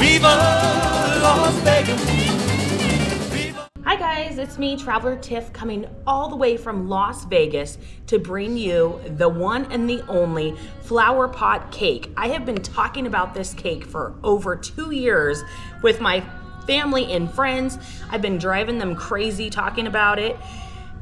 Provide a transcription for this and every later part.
Viva Las Vegas. Viva. Hi guys, it's me, Traveler Tiff, coming all the way from Las Vegas to bring you the one and the only Flowerpot cake. I have been talking about this cake for over 2 years with my family and friends. I've been driving them crazy talking about it,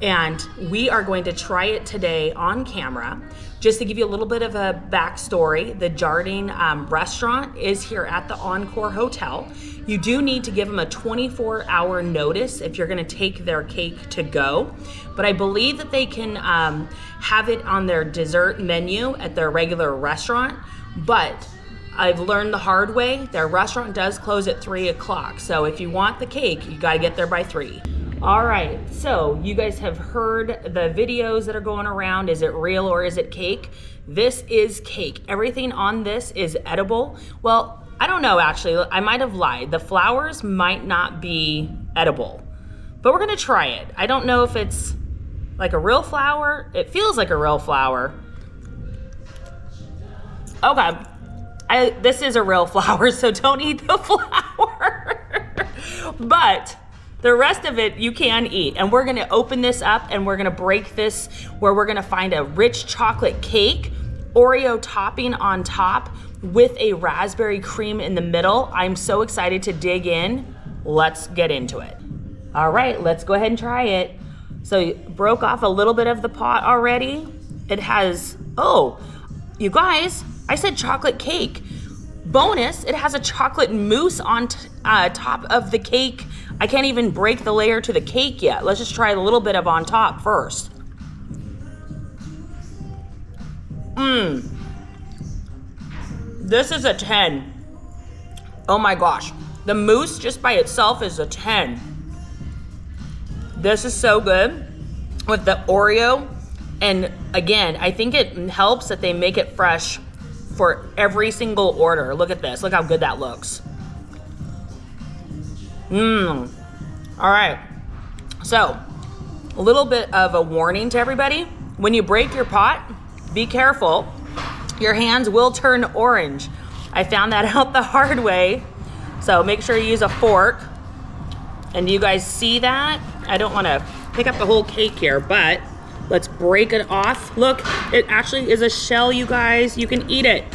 and we are going to try it today on camera. Just to give you a little bit of a backstory, the Jardin Restaurant is here at the Encore Hotel. You do need to give them a 24-hour notice if you're gonna take their cake to go, but I believe that they can have it on their dessert menu at their regular restaurant, but I've learned the hard way, their restaurant does close at 3 o'clock, so if you want the cake, you gotta get there by 3. All right, so you guys have heard the videos that are going around. Is it real or is it cake? This is cake. Everything on this is edible. Well, I don't know actually, I might have lied. The flowers might not be edible, but we're gonna try it. I don't know if it's like a real flower. It feels like a real flower. Okay, this is a real flower, so don't eat the flower. But the rest of it you can eat, and we're gonna open this up and we're gonna break this where we're gonna find a rich chocolate cake, Oreo topping on top with a raspberry cream in the middle. I'm so excited to dig in. Let's get into it. All right, let's go ahead and try it. So you broke off a little bit of the pot already. It has, oh, you guys, I said chocolate cake. Bonus, it has a chocolate mousse on top of the cake. I can't even break the layer to the cake yet. Let's just try a little bit of on top first. This is a 10. Oh my gosh. The mousse just by itself is a 10. This is so good with the Oreo. And again, I think it helps that they make it fresh for every single order. Look at this, look how good that looks. All right, so a little bit of a warning to everybody. When you break your pot, be careful. Your hands will turn orange. I found that out the hard way. So make sure you use a fork. And you guys see that? I don't wanna pick up the whole cake here, but let's break it off. Look, it actually is a shell, you guys. You can eat it.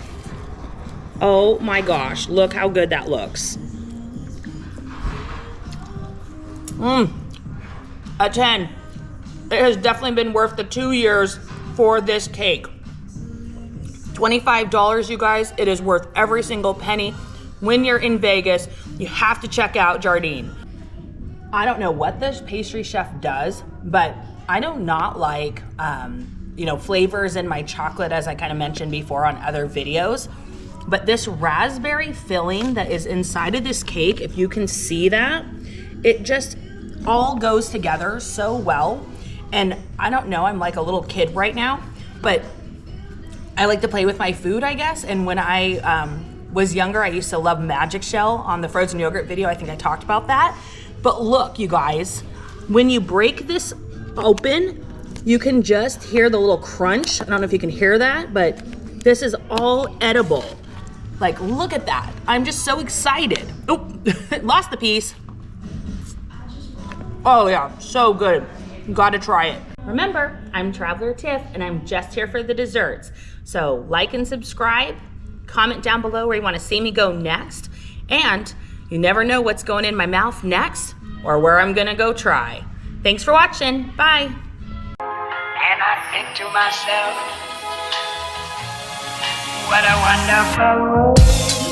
Oh my gosh, look how good that looks. A 10. It has definitely been worth the 2 years for this cake. $25, you guys. It is worth every single penny. When you're in Vegas, you have to check out Jardin. I don't know what this pastry chef does, but I do not like, flavors in my chocolate, as I kind of mentioned before on other videos. But this raspberry filling that is inside of this cake, if you can see that, it just all goes together so well. And I don't know, I'm like a little kid right now, but I like to play with my food, I guess. And when I was younger, I used to love Magic Shell on the frozen yogurt video. I think I talked about that. But look, you guys, when you break this open, you can just hear the little crunch. I don't know if you can hear that, but this is all edible. Like, look at that. I'm just so excited. Oh, lost the piece. Oh yeah, so good. You gotta try it. Remember, I'm Traveler Tiff and I'm just here for the desserts. So like and subscribe, comment down below where you wanna see me go next, and you never know what's going in my mouth next or where I'm gonna go try. Thanks for watching, bye. And I think to myself, what a wonderful world.